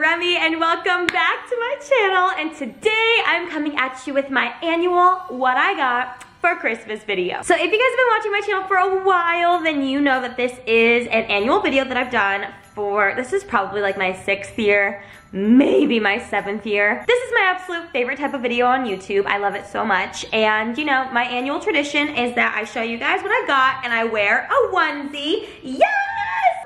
Remy and welcome back to my channel, and today I'm coming at you with my annual what I got for Christmas video. So if you guys have been watching my channel for a while, then you know that this is an annual video that I've done for, this is probably like my 6th year, maybe my 7th year. This is my absolute favorite type of video on YouTube. I love it so much. And you know, my annual tradition is that I show you guys what I got and I wear a onesie. Yes!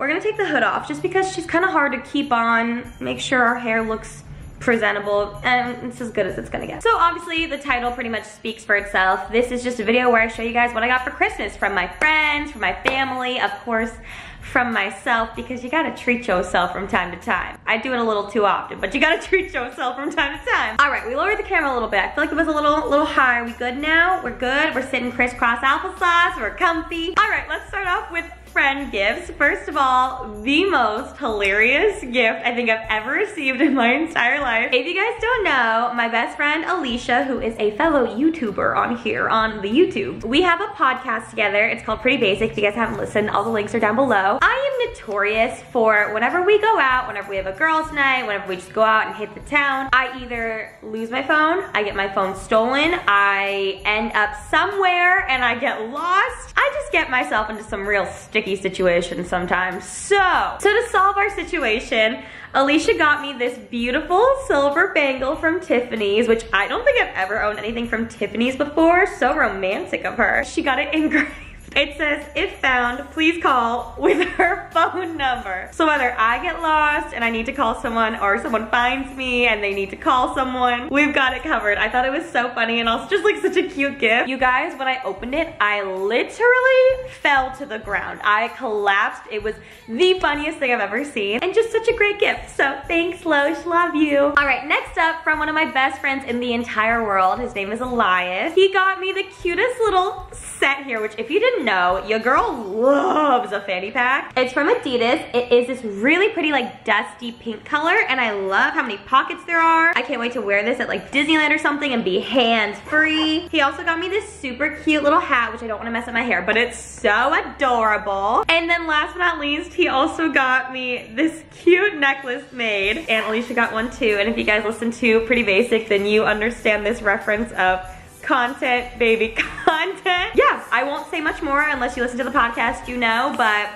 We're gonna take the hood off just because she's kind of hard to keep on, make sure our hair looks presentable, and it's as good as it's gonna get. So obviously the title pretty much speaks for itself. This is just a video where I show you guys what I got for Christmas from my friends, from my family, of course from myself, because you gotta treat yourself from time to time. I do it a little too often, but you gotta treat yourself from time to time. All right, we lowered the camera a little bit. I feel like it was a little high. Are we good now? We're good. We're sitting crisscross applesauce. We're comfy. All right, let's start off with friend gifts. First of all, the most hilarious gift I think I've ever received in my entire life. If you guys don't know, my best friend Alicia, who is a fellow YouTuber on here on the YouTube, we have a podcast together. It's called Pretty Basic. If you guys haven't listened, all the links are down below. I am notorious for whenever we go out, whenever we have a girls' night, whenever we just go out and hit the town, I either lose my phone, I get my phone stolen, I end up somewhere and I get lost. I just get myself into some real sticky situations sometimes. So to solve our situation, Alicia got me this beautiful silver bangle from Tiffany's, which I don't think I've ever owned anything from Tiffany's before. So romantic of her. She got it engraved. It says, if found, please call, with her phone number. So whether I get lost and I need to call someone, or someone finds me and they need to call someone, we've got it covered. I thought it was so funny and also just like such a cute gift. You guys, when I opened it, I literally fell to the ground. I collapsed. It was the funniest thing I've ever seen and just such a great gift. So thanks, Losh, love you. All right, next up, from one of my best friends in the entire world, his name is Elias. He got me the cutest little set here, which if you didn't know, your girl loves a fanny pack. It's from Adidas. It is this really pretty like dusty pink color, and I love how many pockets there are. I can't wait to wear this at like Disneyland or something and be hands-free. He also got me this super cute little hat, which I don't want to mess up my hair, but it's so adorable. And then last but not least, he also got me this cute necklace made, and Alicia got one too. And if you guys listen to Pretty Basic, then you understand this reference of content, baby, content. Yeah, I won't say much more unless you listen to the podcast, you know, but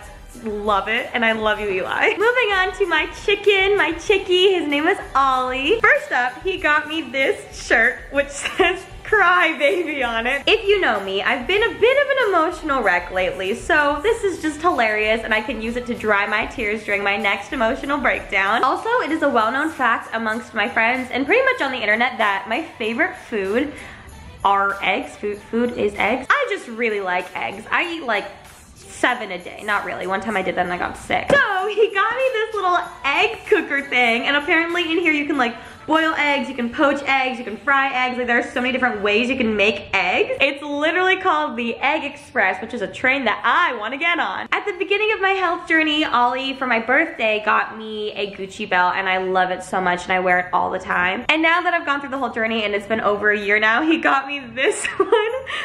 love it, and I love you, Eli. Moving on to my chicken, my chickie. His name is Ollie. First up, he got me this shirt, which says Cry Baby on it. If you know me, I've been a bit of an emotional wreck lately, so this is just hilarious, and I can use it to dry my tears during my next emotional breakdown. Also, it is a well-known fact amongst my friends and pretty much on the internet that my favorite food are eggs. Food is eggs. I just really like eggs. I eat like 7 a day. Not really. One time I did that and I got sick. So he got me this little egg cooker thing, and apparently in here you can like boil eggs, you can poach eggs, you can fry eggs. Like there are so many different ways you can make eggs. It's literally called the Egg Express, which is a train that I want to get on. At the beginning of my health journey, Ollie, for my birthday, got me a Gucci belt, and I love it so much and I wear it all the time. And now that I've gone through the whole journey and it's been over a year now, he got me this one,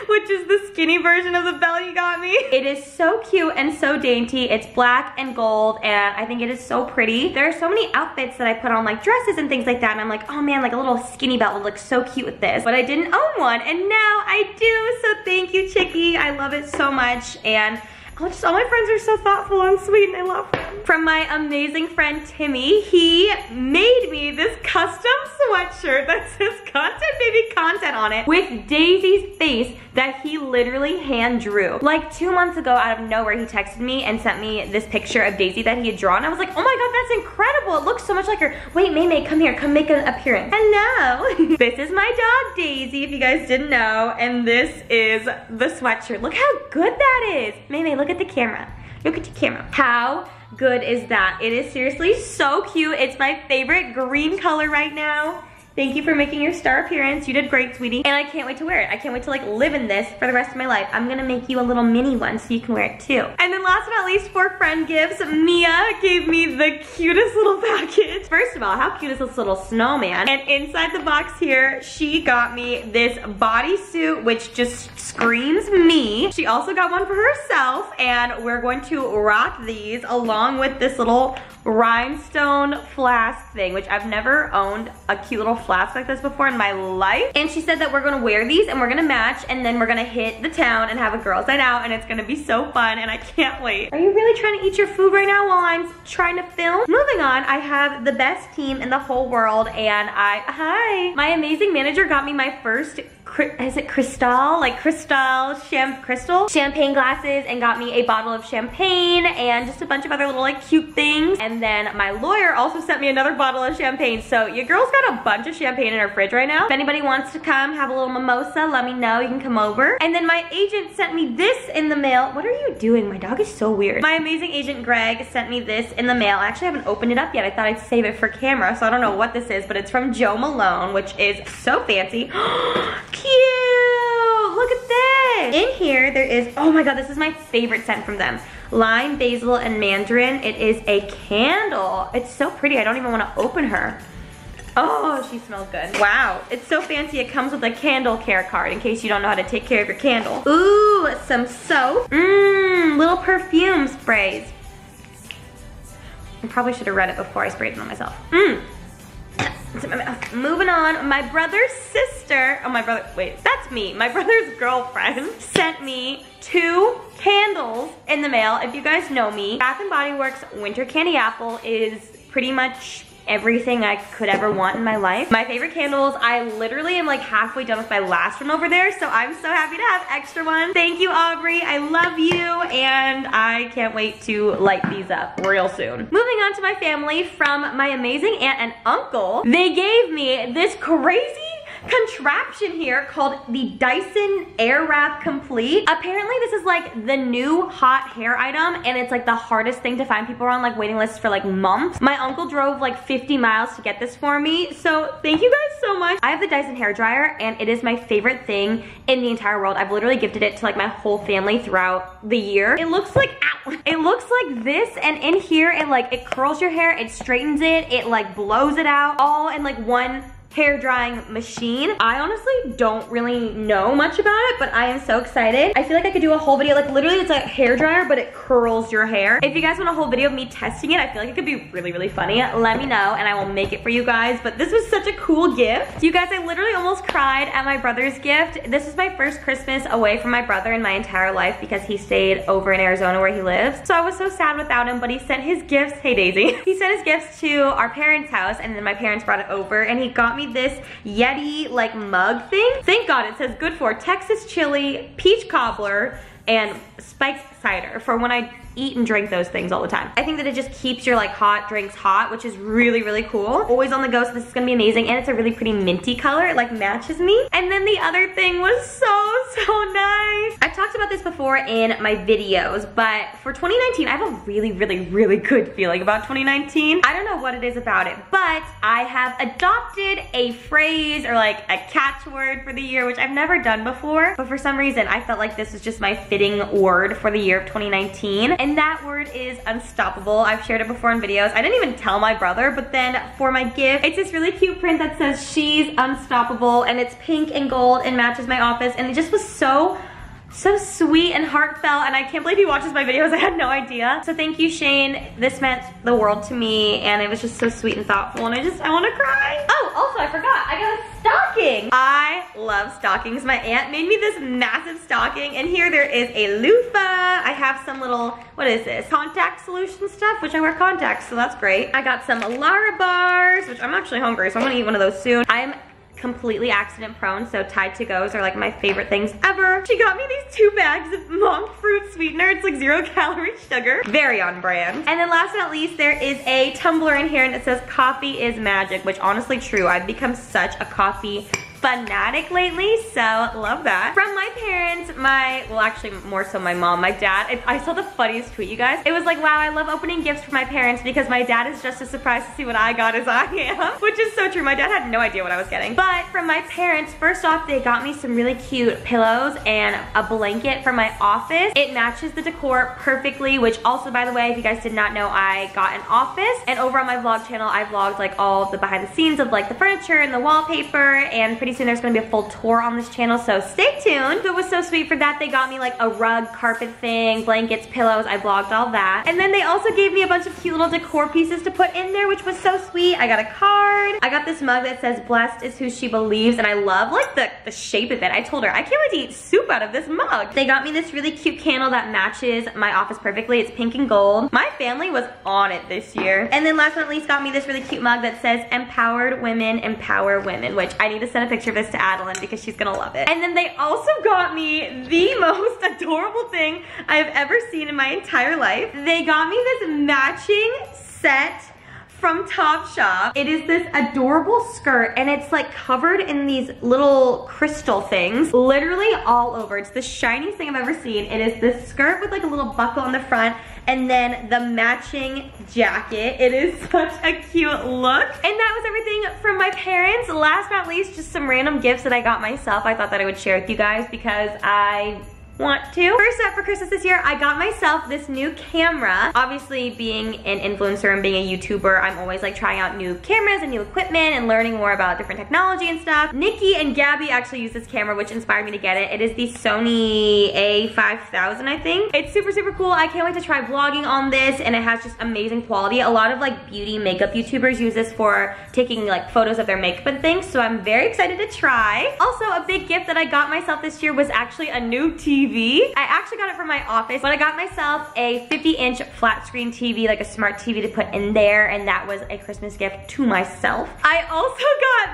which is the skinny version of the belt he got me. It is so cute and so dainty. It's black and gold, and I think it is so pretty. There are so many outfits that I put on, like dresses and things like that, and I'm like, oh man, like a little skinny belt would look so cute with this. But I didn't own one, and now I do, so thank you, Chickie. I love it so much, and all my friends are so thoughtful and sweet, and I love them. From my amazing friend Timmy, he made me this custom sweatshirt that says Content Baby Content on it with Daisy's face that he literally hand drew. Like 2 months ago, out of nowhere, he texted me and sent me this picture of Daisy that he had drawn. I was like, oh my god, that's incredible. It looks so much like her. Wait, May, come here, come make an appearance. Hello. This is my dog, Daisy, if you guys didn't know, and this is the sweatshirt. Look how good that is. May, look at the camera. Look at the camera. How good is that? It is seriously so cute. It's my favorite green color right now. Thank you for making your star appearance. You did great, sweetie. And I can't wait to wear it. I can't wait to like live in this for the rest of my life. I'm gonna make you a little mini one so you can wear it too. And then last but not least, for friend gifts, Mia gave me the cutest little package. First of all, how cute is this little snowman? And inside the box here, she got me this bodysuit, which just screams me. She also got one for herself, and we're going to rock these along with this little rhinestone flask thing, which I've never owned a cute little flask like this before in my life. And she said that we're gonna wear these and we're gonna match, and then we're gonna hit the town and have a girls' night out, and it's gonna be so fun, and I can't wait. Are you really trying to eat your food right now while I'm trying to film? Moving on, I have the best team in the whole world, and hi. My amazing manager got me my first, is it Cristal? Like crystal champagne glasses, and got me a bottle of champagne and just a bunch of other little like cute things. And then my lawyer also sent me another bottle of champagne. So your girl's got a bunch of champagne in her fridge right now. If anybody wants to come have a little mimosa, let me know, you can come over. And then my agent sent me this in the mail. What are you doing? My dog is so weird. My amazing agent Greg sent me this in the mail. I actually haven't opened it up yet. I thought I'd save it for camera, so I don't know what this is, but it's from Joe Malone, which is so fancy. Cute! Look at this! In here there is, oh my god, this is my favorite scent from them. Lime, basil, and mandarin. It is a candle. It's so pretty, I don't even want to open her. Oh, she smells good. Wow, it's so fancy. It comes with a candle care card in case you don't know how to take care of your candle. Ooh, some soap. Little perfume sprays. I probably should have read it before I sprayed it on myself. It's in my mouth. Moving on, my brother's sister, wait, that's me. My brother's girlfriend sent me 2 candles in the mail. If you guys know me, Bath & Body Works Winter Candy Apple is pretty much everything I could ever want in my life. My favorite candles, I literally am like halfway done with my last one over there, so I'm so happy to have extra ones. Thank you, Aubrey, I love you, and I can't wait to light these up real soon. Moving on to my family, from my amazing aunt and uncle, they gave me this crazy contraption here called the Dyson Airwrap Complete. Apparently this is like the new hot hair item, and it's like the hardest thing to find. People are on like waiting lists for like months. My uncle drove like 50 miles to get this for me, so thank you guys so much. I have the Dyson hair dryer, and it is my favorite thing in the entire world. I've literally gifted it to like my whole family throughout the year. It looks like, ow, it looks like this, and in here it curls your hair, it straightens it, it like blows it out, all in like one hair drying machine. I honestly don't really know much about it, but I am so excited. I feel like I could do a whole video, like literally it's a hair dryer, but it curls your hair. If you guys want a whole video of me testing it, I feel like it could be really, really funny. Let me know and I will make it for you guys, but this was such a cool gift. You guys, I literally almost cried at my brother's gift. This is my first Christmas away from my brother in my entire life because he stayed over in Arizona where he lives. So I was so sad without him, but he sent his gifts, hey Daisy. He sent his gifts to our parents' house, and then my parents brought it over, and he got me this Yeti like mug thing. Thank God it says good for Texas chili, peach cobbler, and spiked cider for when I eat and drink those things all the time. I think that it just keeps your like hot drinks hot, which is really, really cool. Always on the go, so this is gonna be amazing. And it's a really pretty minty color. It like matches me. And then the other thing was so nice. I've talked about this before in my videos, but for 2019, I have a really, really, really good feeling about 2019. I don't know what it is about it, but I have adopted a phrase or like a catchword for the year, which I've never done before. But for some reason, I felt like this was just my fitting word for the year of 2019. And that word is unstoppable. I've shared it before in videos. I didn't even tell my brother, but then for my gift, it's this really cute print that says she's unstoppable, and it's pink and gold and matches my office, and it just was so sweet and heartfelt, and I can't believe he watches my videos. I had no idea. So thank you, Shane. This meant the world to me, and it was just so sweet and thoughtful, and I want to cry. Oh, also I forgot, I got a stocking. I love stockings. My aunt made me this massive stocking, and here there is a loofah. I have some little, what is this? Contact solution stuff, which I wear contacts, so that's great. I got some Lara bars, which I'm actually hungry, so I'm gonna eat one of those soon. I'm completely accident prone, so Tide to Go's are like my favorite things ever. She got me these 2 bags of monk fruit sweetener. It's like 0-calorie sugar. Very on brand. And then last but not least, there is a tumbler in here, and it says coffee is magic, which honestly true. I've become such a coffee fanatic lately, so love that. From my parents, well actually more so my mom, my dad, I saw the funniest tweet, you guys. It was like, wow, I love opening gifts for my parents because my dad is just as surprised to see what I got as I am, which is so true. My dad had no idea what I was getting. But from my parents, first off, they got me some really cute pillows and a blanket for my office. It matches the decor perfectly, which also, by the way, if you guys did not know, I got an office, and over on my vlog channel, I vlogged like all the behind the scenes of like the furniture and the wallpaper and pretty pretty soon there's gonna be a full tour on this channel, so stay tuned. It was so sweet for that. They got me like a rug, carpet thing, blankets, pillows. I vlogged all that. And then they also gave me a bunch of cute little decor pieces to put in there, which was so sweet. I got a card. I got this mug that says blessed is who she believes, and I love like the shape of it. I told her, I can't wait to eat soup out of this mug. They got me this really cute candle that matches my office perfectly. It's pink and gold. My family was on it this year. And then last but not least, got me this really cute mug that says empowered women empower women, which I need to send a picture of this to Adeline because she's gonna love it. And then they also got me the most adorable thing I have ever seen in my entire life. They got me this matching set from Topshop. It is this adorable skirt, and it's like covered in these little crystal things, literally all over. It's the shiniest thing I've ever seen. It is this skirt with like a little buckle on the front, and then the matching jacket. It is such a cute look. And that was everything from my parents. Last but not least, just some random gifts that I got myself. I thought that I would share with you guys because I want to. First up, for Christmas this year, I got myself this new camera. Obviously, being an influencer and being a YouTuber, I'm always like trying out new cameras and new equipment and learning more about different technology and stuff. Nikki and Gabby actually use this camera, which inspired me to get it. It is the Sony A5000, I think. It's super, super cool. I can't wait to try vlogging on this, and it has just amazing quality. A lot of like beauty makeup YouTubers use this for taking like photos of their makeup and things, so I'm very excited to try. Also, a big gift that I got myself this year was actually a new TV. I actually got it from my office, but I got myself a 50-inch flat screen TV, like a smart TV to put in there, and that was a Christmas gift to myself. I also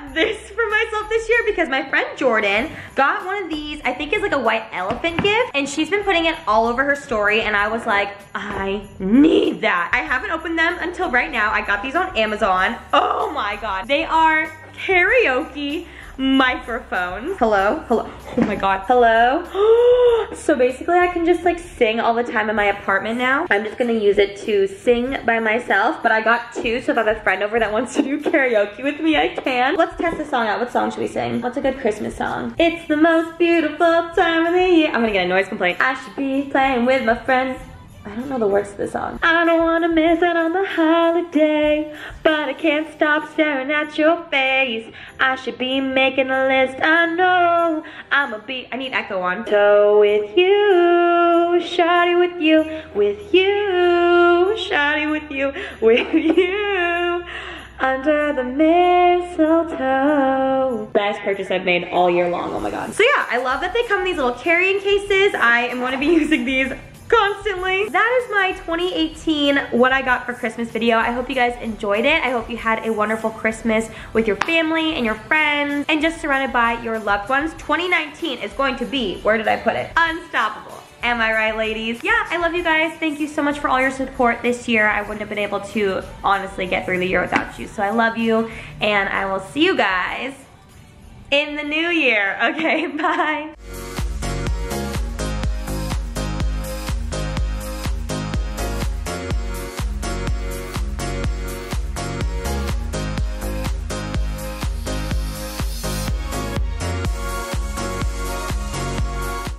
got this for myself this year because my friend Jordan got one of these, I think it's like a white elephant gift, and she's been putting it all over her story, and I was like, I need that. I haven't opened them until right now. I got these on Amazon. Oh my God. They are karaoke microphones. Hello? Hello? Oh my God. Hello? So basically I can just like sing all the time in my apartment now. I'm just gonna use it to sing by myself, but I got two, so if I have a friend over that wants to do karaoke with me, I can. Let's test the song out. What song should we sing? What's a good Christmas song? It's the most beautiful time of the year. I'm gonna get a noise complaint. I should be playing with my friends. I don't know the words to the song. I don't wanna miss out on the holiday, but I can't stop staring at your face. I should be making a list. I know I need echo on. So with you, shawty with you, shawty with you, under the mistletoe. Best purchase I've made all year long, oh my God. So yeah, I love that they come in these little carrying cases. I am gonna be using these constantly. That is my 2018 what I got for Christmas video. I hope you guys enjoyed it. I hope you had a wonderful Christmas with your family and your friends and just surrounded by your loved ones. 2019 is going to be, where did I put it? Unstoppable. Am I right, ladies? Yeah, I love you guys. Thank you so much for all your support this year. I wouldn't have been able to honestly get through the year without you. So I love you, and I will see you guys in the new year. Okay, bye.